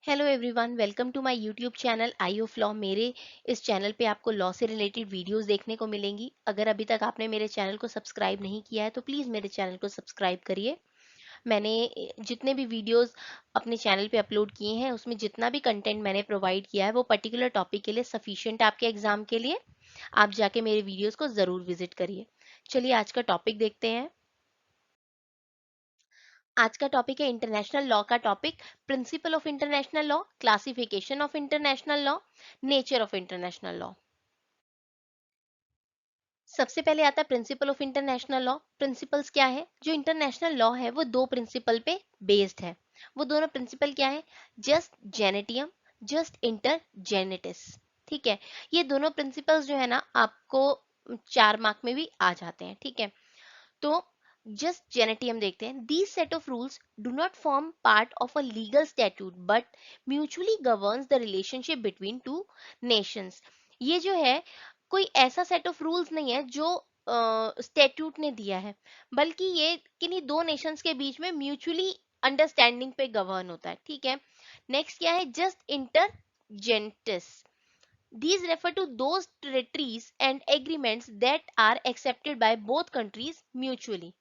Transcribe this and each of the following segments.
Hello everyone, welcome to my YouTube channel eye of law. मेरे इस channel पे आपको लॉ से रिलेटेड वीडियोस देखने को मिलेंगी। अगर अभी तक आपने मेरे चैनल को सब्सक्राइब नहीं किया है तो प्लीज़ मेरे चैनल को सब्सक्राइब करिए। मैंने जितने भी वीडियोस अपने चैनल पे अपलोड किए हैं उसमें जितना भी कंटेंट मैंने प्रोवाइड किया है वो पर्टिकुलर टॉपिक के लिए सफिशिएंट है आपके एग्जाम के लिए। आप जाके मेरे वीडियोस को ज़रूर विजिट करिए। चलिए आज का टॉपिक देखते हैं। आज का टॉपिक है इंटरनेशनल लॉ का topic, principle of international law, classification of international law, nature of international law. सबसे पहले आता है principle of international law. Principles क्या है? जो इंटरनेशनल लॉ है वो दो प्रिंसिपल पे बेस्ड है। वो दोनों प्रिंसिपल क्या है? Jus gentium, jus inter gentes. ठीक है, ये दोनों प्रिंसिपल्स जो है ना आपको 4 मार्क में भी आ जाते हैं। ठीक है, तो जस्ट जेनेटियम देखते हैं। These set of rules do not form part of a legal statute but mutually governs the relationship between two nations. ये जो है कोई ऐसा सेट ऑफ रूल्स नहीं है जो स्टैट्यूट ने दिया है, बल्कि ये किन्हीं दो नेशंस के बीच में म्यूचुअली अंडरस्टैंडिंग पे गवर्न होता है। ठीक है, नेक्स्ट क्या है? Jus inter gentes. These refer to those territories and agreements that are accepted by both countries mutually.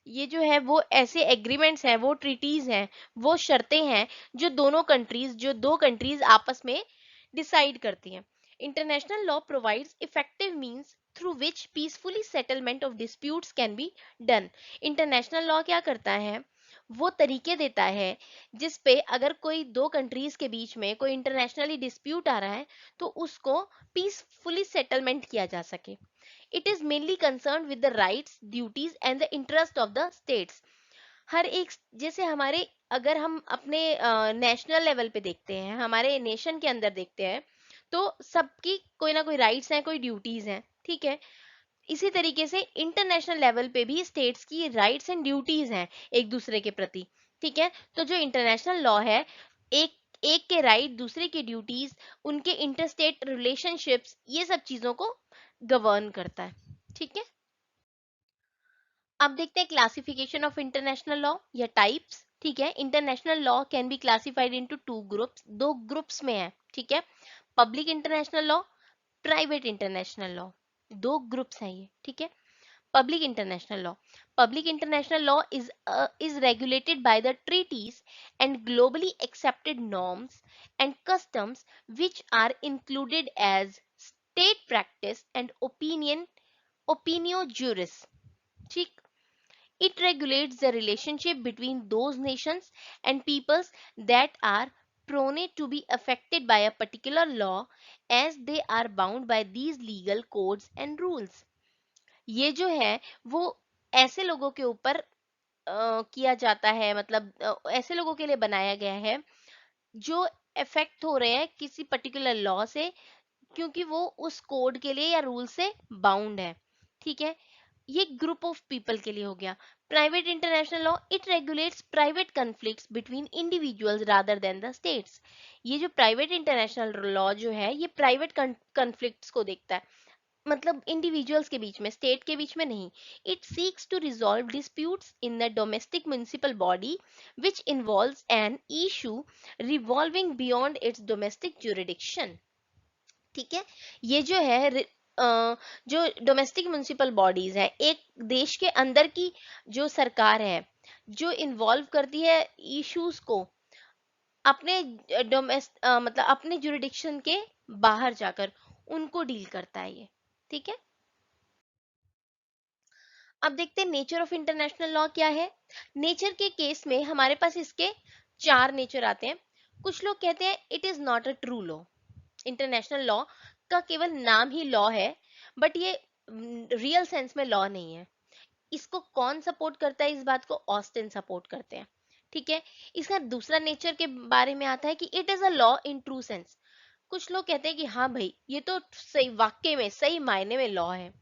ये जो है वो ऐसे एग्रीमेंट्स हैं, वो ट्रीटीज हैं, वो शर्तें हैं जो दो कंट्रीज आपस में डिसाइड करती हैं। International law provides effective means through which peacefully settlement of disputes can be done. International law क्या करता है? वो तरीके देता है जिस पे अगर कोई दो कंट्रीज के बीच में कोई इंटरनेशनली डिस्प्यूट आ रहा है तो उसको पीसफुली सेटलमेंट किया जा सके। It is mainly concerned with the rights, duties and the interest of the states. हर एक जैसे हमारे अगर हम अपने नेशनल लेवल पे देखते हैं, हमारे नेशन के अंदर देखते हैं, तो सबकी कोई ना कोई राइट्स हैं, कोई ड्यूटीज हैं। ठीक है, इसी तरीके से इंटरनेशनल लेवल पे भी स्टेट्स की राइट्स एंड ड्यूटीज हैं एक दूसरे के प्रति। ठीक है, तो जो इंटरनेशनल लॉ है, एक एक के राइट, दूसरे की ड्यूटीज, उनके इंटरस्टेट रिलेशनशिप्स, ये सब चीजों को गवर्न करता है। ठीक है, अब देखते हैं क्लासिफिकेशन ऑफ इंटरनेशनल लॉ या टाइप्स। ठीक है, international law can be classified into two groups, दो ग्रुप्स में है। ठीक है, public international law, private international law, दो ग्रुप्स हैं ये। ठीक है, public international law. Public international law is regulated by the treaties and globally accepted norms and customs which are included as state practice and opinio juris. ठीक, it regulates the relationship between those nations and peoples that are prone to be affected by a particular law as they are bound by these legal codes and rules. ये जो है वो ऐसे लोगों के ऊपर किया जाता है, मतलब ऐसे लोगों के लिए बनाया गया है जो इफेक्ट हो रहे हैं किसी पर्टिकुलर लॉ से, क्योंकि वो उस कोड के लिए या रूल से बाउंड है। ठीक है, ये ग्रुप ऑफ पीपल के लिए हो गया। Private international law, it regulates private conflicts between individuals rather than the states. ये जो प्राइवेट इंटरनेशनल लॉ जो है ये प्राइवेट कन्फ्लिक्ट्स को देखता है, मतलब इंडिविजुअल्स के बीच में, स्टेट के बीच में नहीं। It seeks to resolve disputes in the domestic municipal body which involves an issue revolving beyond its domestic jurisdiction. ठीक है, ये जो है जो डोमेस्टिक म्युनिसिपल बॉडीज है, एक देश के अंदर की जो सरकार है, जो इन्वॉल्व करती है इश्यूज को अपने मतलब अपने जुरिडिक्शन के बाहर जाकर उनको डील करता है ये। ठीक है, अब देखते हैं नेचर ऑफ इंटरनेशनल लॉ क्या है। नेचर के केस में हमारे पास इसके 4 नेचर आते हैं। कुछ लोग कहते हैं it is not a true law, international law का केवल नाम ही लॉ है, बट ये रियल सेंस में लॉ नहीं है। इसको कौन सपोर्ट करता है? इस बात को ऑस्टिन सपोर्ट करते हैं। ठीक है, इसका दूसरा नेचर के बारे में आता है कि it is a law in true sense. कुछ लोग कहते हैं कि हाँ भाई ये तो सही वाक्य में सही मायने में लॉ है।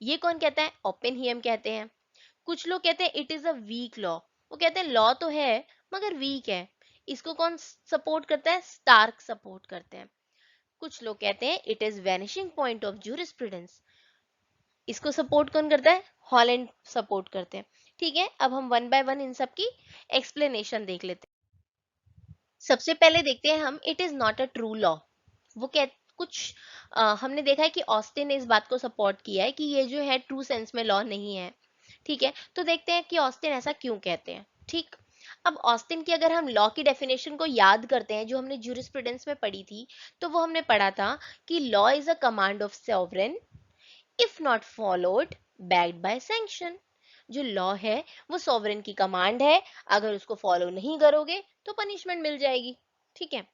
ये कौन कहता है? ओपेनहियम कहते हैं। कुछ लोग कहते हैं it is a weak law, वो कहते हैं लॉ तो है मगर वीक है। इसको कौन सपोर्ट करता है? स्टार्क सपोर्ट करते हैं। कुछ लोग कहते हैं it is vanishing point of jurisprudence, इसको सपोर्ट कौन करता है? हॉलैंड सपोर्ट करते हैं। ठीक है, अब हम वन बाय वन इन सब की एक्सप्लेनेशन देख लेते हैं। सबसे पहले देखते हैं हम, it is not a true law. वो कह कुछ हमने देखा है कि ऑस्टिन ने इस बात को सपोर्ट किया है कि ये जो है ट्रू सेंस में लॉ नहीं है। ठीक है, तो देखते हैं कि ऑस्टिन ऐसा क्यों कहते हैं। ठीक, अब ऑस्टिन की अगर हम लॉ की डेफिनेशन को याद करते हैं जो हमने ज्यूरिस्प्रूडेंस में पढ़ी थी, तो वो हमने पढ़ा था कि law is a command of sovereign if not followed backed by sanction. जो लॉ है वो सॉवरेन की कमांड है, अगर उसको फॉलो नहीं करोगे तो पनिशमेंट मिल जाएगी। ठीक है,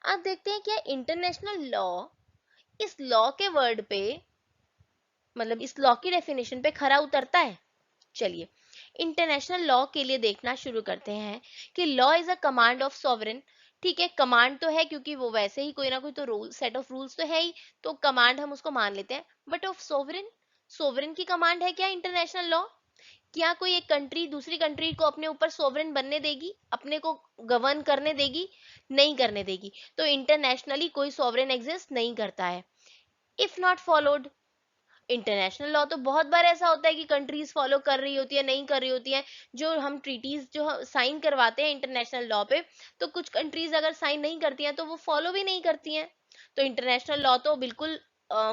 अब देखते हैं क्या इंटरनेशनल लॉ इस लॉ के वर्ड पे, मतलब इस लॉ की डेफिनेशन पे खरा उतरता है। चलिए इंटरनेशनल लॉ के लिए देखना शुरू करते हैं कि law is a command of sovereign. ठीक है, कमांड तो है क्योंकि वो वैसे ही कोई ना कोई तो रूल सेट ऑफ रूल्स तो है ही, तो कमांड हम उसको मान लेते हैं। बट ऑफ सोवरेन, सोवरेन की कमांड है क्या इंटरनेशनल लॉ? क्या कोई एक कंट्री दूसरी कंट्री को अपने ऊपर सोवरेन बनने देगी, अपने को गवर्न करने देगी? नहीं करने देगी। तो इंटरनेशनली कोई सोवरेन एग्जिस्ट नहीं करता है। If not followed, international law तो बहुत बार ऐसा होता है कि कंट्रीज फॉलो कर रही होती है, नहीं कर रही होती है। जो हम ट्रीटीज जो साइन करवाते हैं इंटरनेशनल लॉ पे, तो कुछ कंट्रीज अगर साइन नहीं करती हैं तो वो फॉलो भी नहीं करती हैं। तो इंटरनेशनल लॉ तो बिल्कुल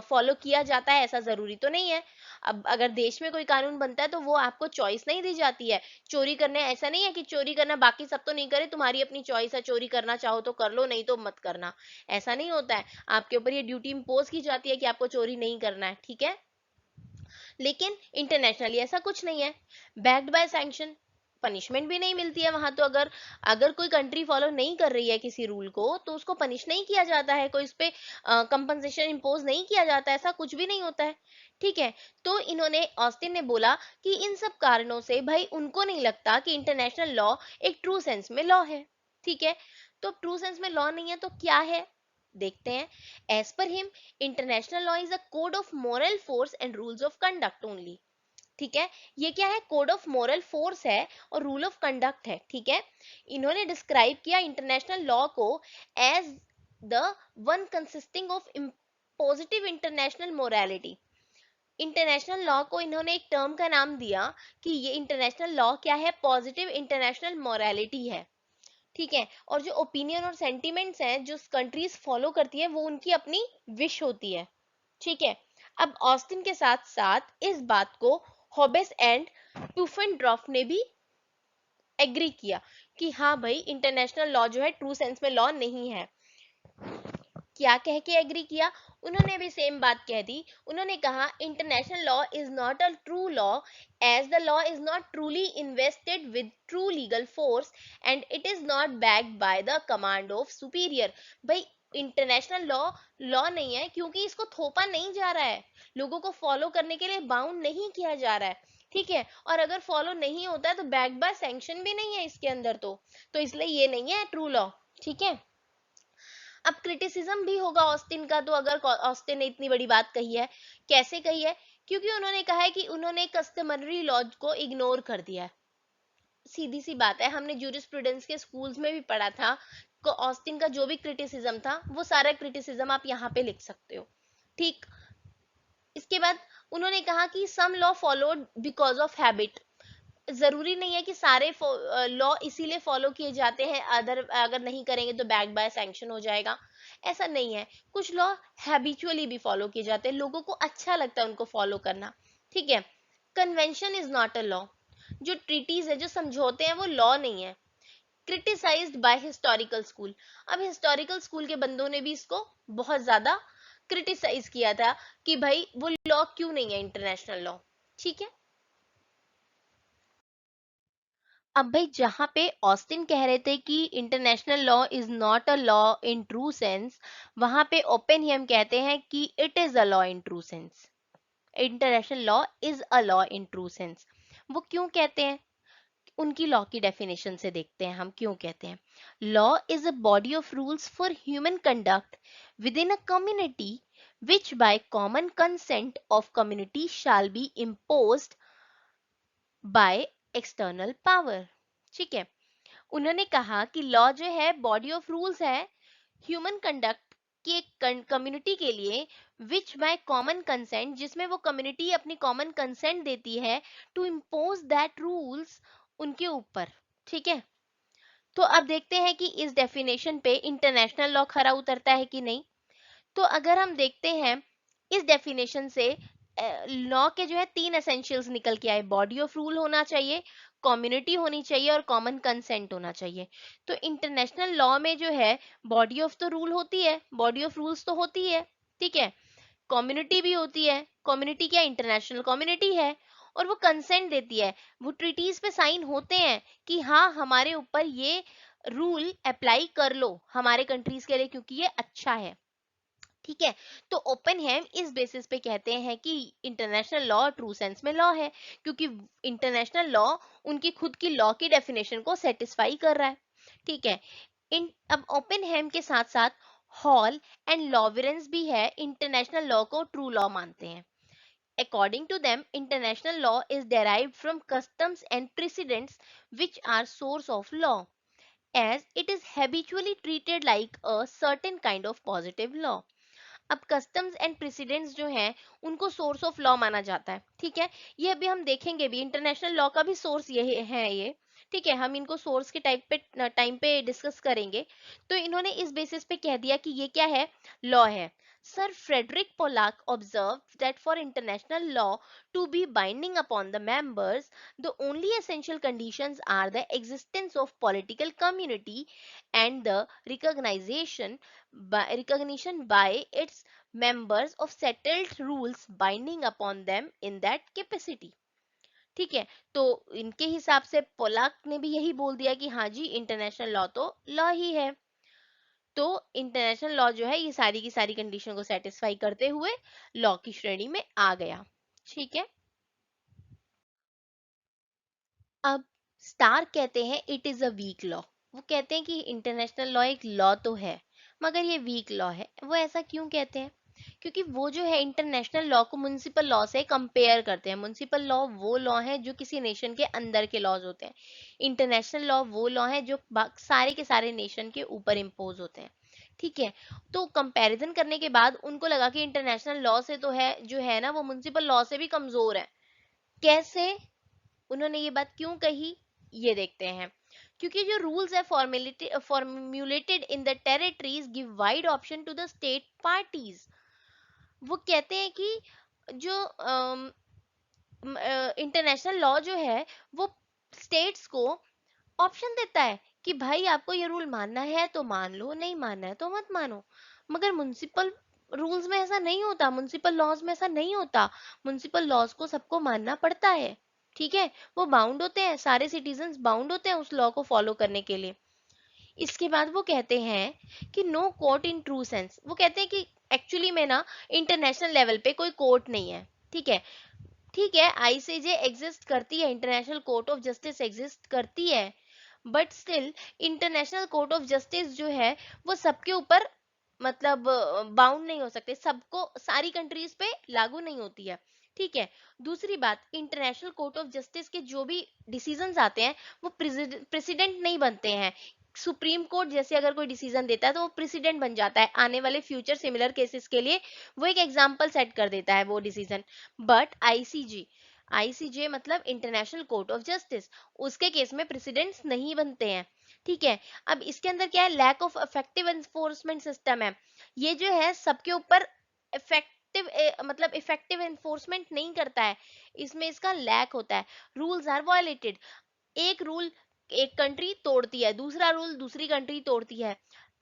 फॉलो किया जाता है, ऐसा जरूरी तो नहीं है। अब अगर देश में कोई कानून बनता है तो वो आपको चॉइस नहीं दी जाती है चोरी करने। ऐसा नहीं है कि चोरी करना बाकी सब तो नहीं करे, तुम्हारी अपनी चॉइस है, चोरी करना चाहो तो कर लो, नहीं तो मत करना। ऐसा नहीं होता है, आपके ऊपर ये ड्यूटी इम्पोज की जाती है कि आपको चोरी नहीं करना है। ठीक है, लेकिन इंटरनेशनली ऐसा कुछ नहीं है, बैक्ड बाय सैंक्शन, पनिशमेंट भी नहीं मिलती है वहां। तो अगर अगर कोई कंट्री फॉलो नहीं कर रही है किसी रूल को तो उसको पनिश नहीं किया जाता है, कोई उस पे कंपनसेशन इम्पोज नहीं किया जाता, ऐसा कुछ भी नहीं होता है। ठीक है, तो इन्होंने ऑस्टिन ने बोला कि इन सब कारणों से भाई उनको नहीं लगता कि इंटरनेशनल लॉ एक ट्रू सेंस में लॉ है। ठीक है, तो ट्रू सेंस में लॉ नहीं है तो क्या है, देखते हैं। As per him, international law is a code of moral force and rules of conduct only. ठीक है, ये क्या है, कोड ऑफ मॉरल फोर्स है और रूल ऑफ कंडक्ट है। ठीक है, इन्होंने डिस्क्राइब किया इंटरनेशनल लॉ को as the one consisting of positive international morality. International law को इन्होंने एक टर्म का नाम दिया कि ये इंटरनेशनल लॉ क्या है, पॉजिटिव इंटरनेशनल मोरालिटी है। ठीक है, और जो ओपिनियन और सेंटिमेंट्स हैं जो कंट्रीज फॉलो करती है वो उनकी अपनी विश होती है। ठीक है, अब ऑस्टिन के साथ साथ इस बात को हॉबेस एंड टूफेंड्रॉफ ने भी एग्री किया कि हाँ भाई इंटरनेशनल लॉ जो है ट्रू सेंस में लॉ नहीं है। क्या कह के एग्री किया, उन्होंने भी सेम बात कह दी। उन्होंने कहा international law is not a true law as the law is not truly invested with true legal force and it is not backed by the command of superior. भाई इंटरनेशनल लॉ लॉ नहीं है क्योंकि इसको थोपा नहीं जा रहा है, लोगों को फॉलो करने के लिए बाउंड नहीं किया जा रहा है। ठीक है, और अगर फॉलो नहीं होता है तो बैक्ड बाय सैंक्शन भी नहीं है इसके अंदर, तो इसलिए ये नहीं है ट्रू लॉ। ठीक है, अब क्रिटिसिज्म भी होगा ऑस्टिन का, तो अगर ऑस्टिन ने इतनी बड़ी बात कही है, कैसे कही है, क्योंकि उन्होंने कहा है कि उन्होंने कस्टमरी लॉ को इग्नोर कर दिया है। सीधी सी बात है, हमने ज्यूरिस्प्रूडेंस के स्कूल्स में भी पढ़ा था, को ऑस्टिन का जो भी क्रिटिसिज्म था वो सारा क्रिटिसिज्म आप यहाँ पे लिख सकते हो। ठीक, इसके बाद उन्होंने कहा कि some law followed because of habit. जरूरी नहीं है कि सारे लॉ इसीलिए फॉलो किए जाते हैं, अदर अगर नहीं करेंगे तो बैक बाय सैंक्शन हो जाएगा, ऐसा नहीं है। कुछ लॉ हैबिचुअली भी फॉलो किए जाते हैं, लोगों को अच्छा लगता है उनको फॉलो करना। ठीक है, convention is not a law. जो ट्रीटीज है, जो समझौते हैं, वो लॉ नहीं है। क्रिटिसाइज्ड बाय हिस्टोरिकल स्कूल, अब हिस्टोरिकल स्कूल के बंदों ने भी इसको बहुत ज्यादा क्रिटिसाइज किया था कि भाई वो लॉ क्यों नहीं है इंटरनेशनल लॉ। ठीक है, अब भाई जहां पे ऑस्टिन कह रहे थे कि international law is not a law in true sense, वहां पे ओपेनहेम कहते हैं कि it is a law in true sense. International law is a law in true sense. वो क्यों कहते हैं, उनकी लॉ की डेफिनेशन से देखते हैं हम क्यों कहते हैं। Law is a body of rules for human conduct with in a community which by common consent of community shall be imposed by external power। ठीक है, उन्होंने कहा कि लॉ जो है बॉडी ऑफ रूल्स है ह्यूमन कंडक्ट की एक कम्युनिटी के लिए, विच बाय कॉमन कंसेंट, जिसमें वो कम्युनिटी अपनी कॉमन कंसेंट देती है टू इम्पोज दैट रूल्स उनके ऊपर। ठीक है, तो अब देखते हैं कि इस डेफिनेशन पे इंटरनेशनल लॉ खरा उतरता है कि नहीं। तो अगर हम देखते हैं इस डेफिनेशन से लॉ के जो है तीन एसेंशियल्स निकल के आए, बॉडी ऑफ रूल होना चाहिए, कम्युनिटी होनी चाहिए और कॉमन कंसेंट होना चाहिए। तो इंटरनेशनल लॉ में जो है बॉडी ऑफ तो रूल होती है, बॉडी ऑफ रूल्स तो होती है, ठीक है, कम्युनिटी भी होती है, कम्युनिटी क्या इंटरनेशनल कम्युनिटी है, और वो कंसेंट देती है, वो ट्रीटीज पे साइन होते हैं कि हाँ हमारे ऊपर ये रूल अप्लाई कर लो हमारे कंट्रीज के लिए क्योंकि ये अच्छा है, ठीक है। तो ओपनहेम इस बेसिस पे कहते हैं कि इंटरनेशनल लॉ ट्रू सेंस में लॉ है क्योंकि इंटरनेशनल लॉ उनकी खुद की लॉ की डेफिनेशन को सेटिस्फाई कर रहा है, ठीक है। इन अब ओपनहेम के साथ साथ हॉल एंड लॉवरेंस भी है इंटरनेशनल लॉ को ट्रू लॉ मानते हैं। According to them, international law is derived from customs and precedents which are source of law, as it is habitually treated like a certain kind of positive law. अब customs and presidents जो हैं उनको source of law माना जाता है, ठीक है। ये अभी हम देखेंगे भी, इंटरनेशनल लॉ का भी सोर्स यही है ये, ठीक है, हम इनको सोर्स के टाइम पे डिस्कस करेंगे। तो इन्होंने इस बेसिस पे कह दिया कि ये क्या है, लॉ है। Sir Frederick Pollock observed that for international law to be binding upon the members, the only essential conditions are the existence of political community and the recognition by its members of settled rules binding upon them in that capacity, ठीक है। तो इनके हिसाब से Pollock ने भी यही बोल दिया कि हाँ जी इंटरनेशनल लॉ तो लॉ ही है। तो इंटरनेशनल लॉ जो है ये सारी की सारी कंडीशन को सेटिस्फाई करते हुए लॉ की श्रेणी में आ गया, ठीक है। अब स्टार कहते हैं it is a weak law, वो कहते हैं कि इंटरनेशनल लॉ एक लॉ तो है मगर ये वीक लॉ है। वो ऐसा क्यों कहते हैं, क्योंकि वो जो है इंटरनेशनल लॉ को म्युनिसिपल लॉ से कंपेयर करते हैं। म्युनिसिपल लॉ वो लॉ है जो किसी नेशन के अंदर के लॉज होते हैं, इंटरनेशनल लॉ वो लॉ है जो सारे के सारे नेशन के ऊपर इम्पोज होते हैं, ठीक है। तो कंपैरिजन करने के बाद उनको लगा कि इंटरनेशनल लॉ से तो है जो है ना वो म्युनिसिपल लॉ से भी कमजोर है। कैसे, उन्होंने ये बात क्यों कही, ये देखते हैं। क्योंकि जो रूल्स है formulated in the territories give wide option to the state parties. वो कहते हैं कि जो इंटरनेशनल लॉ जो है वो स्टेट्स को ऑप्शन देता है कि भाई आपको ये रूल मानना है तो मान लो, नहीं मानना है तो मत मानो। मगर म्युनिसिपल रूल्स में ऐसा नहीं होता, म्युनिसिपल लॉज में ऐसा नहीं होता। म्युनिसिपल लॉज को सबको मानना पड़ता है, ठीक है। वो बाउंड होते हैं, सारे सिटीजन्स बाउंड होते हैं उस लॉ को फॉलो करने के लिए। इसके बाद वो कहते हैं कि no court in true sense, वो कहते हैं कि एक्चुअली में ना इंटरनेशनल लेवल पे कोई कोर्ट नहीं है, ठीक है। ठीक है, आईसीजे एग्जिस्ट करती है, international court of justice exist करती है, but still international court of justice जो है वो सबके ऊपर मतलब बाउंड नहीं हो सकते, सबको सारी कंट्रीज पे लागू नहीं होती है, ठीक है। दूसरी बात, इंटरनेशनल कोर्ट ऑफ जस्टिस के जो भी डिसीजंस आते हैं वो प्रेसिडेंट नहीं बनते हैं। सुप्रीम कोर्ट जैसे अगर कोई डिसीजन देता है तो वो प्रेसिडेंट बन जाता है आने वाले फ्यूचर सिमिलर केसेस के लिए, वो एक एग्जाम्पल सेट कर देता है वो डिसीजन। बट आईसीजी, आईसीजे मतलब इंटरनेशनल कोर्ट ऑफ जस्टिस, उसके केस में प्रेसिडेंट्स नहीं बनते हैं, ठीक है। अब इसके अंदर क्या है, lack of effective enforcement system है। ये जो है सबके ऊपर इफेक्टिव मतलब इफेक्टिव एनफोर्समेंट नहीं करता है, इसमें इसका लैक होता है। रूल्स आर वायलेटेड, एक रूल एक कंट्री तोड़ती है, दूसरा रूल दूसरी कंट्री तोड़ती है।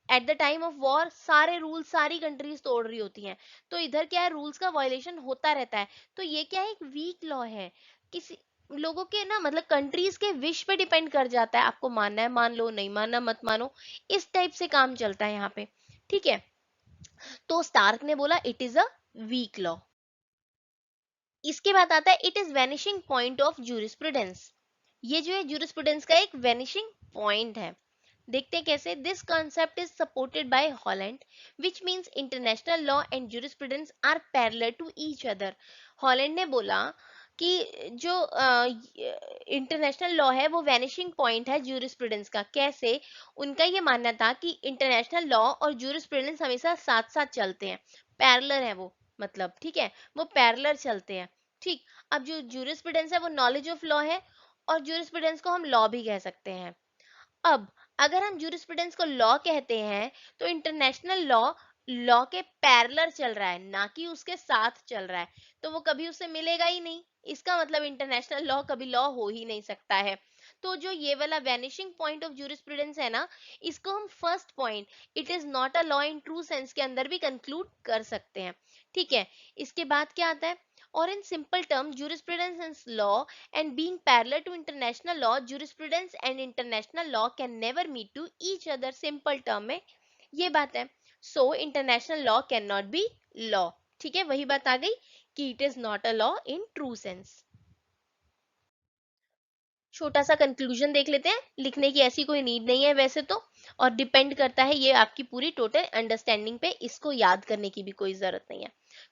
At the time of war सारे रूल सारी कंट्रीज तोड़ रही होती हैं, तो इधर क्या है, रूल्स का वायलेशन होता रहता है। तो ये क्या है, एक वीक लॉ है, किसी लोगों के ना मतलब कंट्रीज के विश पे डिपेंड कर जाता है, आपको मानना है मान लो, नहीं मानना मत मानो, इस टाइप से काम चलता है यहाँ पे, ठीक है। तो स्टार्क ने बोला it is a weak law. इसके बाद आता है it is vanishing point of jurisprudence. ये जो है जूरिस्प्रूडेंस का एक वैनिशिंग पॉइंट है। देखते हैं कैसे। This concept is supported by Holland which means international law and jurisprudence are parallel to each other. Holland ने बोला कि जो इंटरनेशनल लॉ है वो वैनिशिंग पॉइंट है जूरिस्प्रूडेंस का। कैसे, उनका ये मानना था कि इंटरनेशनल लॉ और जूरिस्प्रूडेंस हमेशा साथ साथ चलते हैं, पैरेलल है वो, मतलब ठीक है, वो पैरेलल चलते हैं, ठीक। अब जो जूरिस्प्रूडेंस है वो नॉलेज ऑफ लॉ है और जूरिस्प्रूडेंस को हम लॉ भी कह सकते हैं। अब अगर हम जूरिस्प्रूडेंस को लॉ कहते हैं तो इंटरनेशनल लॉ लॉ के पैरेलल चल रहा है, ना कि उसके साथ चल रहा है, तो वो कभी उससे मिलेगा ही नहीं। इसका मतलब इंटरनेशनल लॉ कभी लॉ हो ही नहीं सकता है। तो जो ये वाला वैनिशिंग पॉइंट ऑफ जूरिस्प्रूडेंस है ना, इसको हम first point, it is not a law in true sense के अंदर भी कंक्लूड कर सकते हैं। ठीक है, इसके बाद क्या आता है, और in simple term jurisprudence and law and being parallel to international law, jurisprudence and international law can never meet to each other, simple term में ये बात है। so international law cannot be law। ठीक है, वही बात आ गई कि it is not a law in true sense। छोटा सा कंक्लूजन देख लेते हैं, लिखने की ऐसी कोई नीड नहीं है वैसे तो, और डिपेंड करता है ये आपकी पूरी टोटल अंडरस्टैंडिंग पे, इसको याद करने की भी कोई जरूरत नहीं है।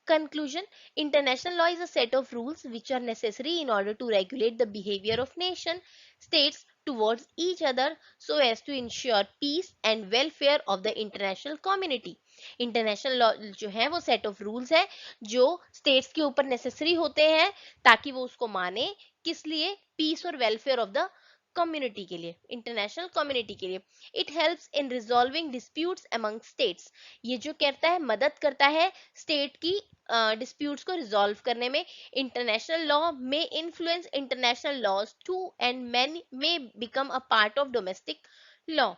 Conclusion, international law is a set of rules which are necessary in order to regulate the behaviour of nation states towards each other so as to ensure peace and welfare of the international community। International law जो है वो set of rules है जो states के ऊपर necessary होते हैं ताकि वो उसको माने, किस लिए, पीस और वेलफेयर ऑफ द कम्युनिटी के लिए, इंटरनेशनल कम्युनिटी के लिए। It helps in resolving disputes among states, ये जो कहता है मदद करता है स्टेट की डिस्प्यूट्स को रिजॉल्व करने में। इंटरनेशनल लॉ में influence international laws to and man में become a part of domestic law.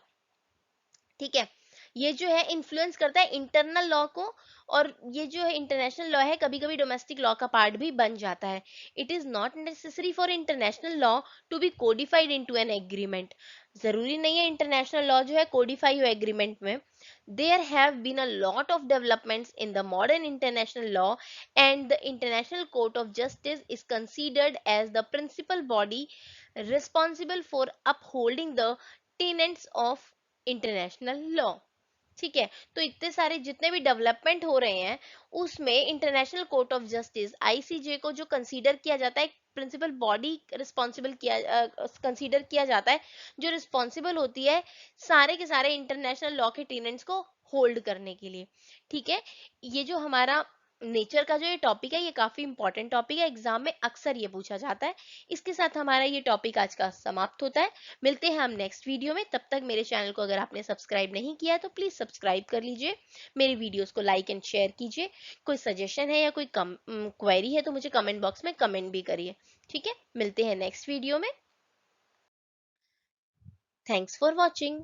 ठीक है, ये जो है इन्फ्लुएंस करता है इंटरनल लॉ को, और ये जो है इंटरनेशनल लॉ है कभी कभी डोमेस्टिक लॉ का पार्ट भी बन जाता है। It is not necessary for international law to be codified into an agreement, जरूरी नहीं है इंटरनेशनल लॉ जो है कोडिफाई हो एग्रीमेंट में। There have been a lot of developments in the modern international law and the international court of justice is considered as the principal body responsible for upholding the tenets of international law. ठीक है, तो इतने सारे जितने भी development हो रहे हैं उसमें international court of justice ICJ को जो कंसीडर किया जाता है, प्रिंसिपल बॉडी रिस्पॉन्सिबल किया कंसीडर किया जाता है, जो रिस्पॉन्सिबल होती है सारे के सारे इंटरनेशनल लॉ के टेनेंट्स को होल्ड करने के लिए। ठीक है, ये जो हमारा नेचर का जो ये टॉपिक है ये काफी इंपॉर्टेंट टॉपिक है, एग्जाम में अक्सर ये पूछा जाता है। इसके साथ हमारा ये टॉपिक आज का समाप्त होता है। मिलते हैं हम नेक्स्ट वीडियो में, तब तक मेरे चैनल को अगर आपने सब्सक्राइब नहीं किया है तो प्लीज सब्सक्राइब कर लीजिए, मेरी वीडियोस को लाइक एंड शेयर कीजिए। कोई सजेशन है या कोई क्वेरी है तो मुझे कमेंट बॉक्स में कमेंट भी करिए। ठीक है, मिलते हैं नेक्स्ट वीडियो में। Thanks for watching.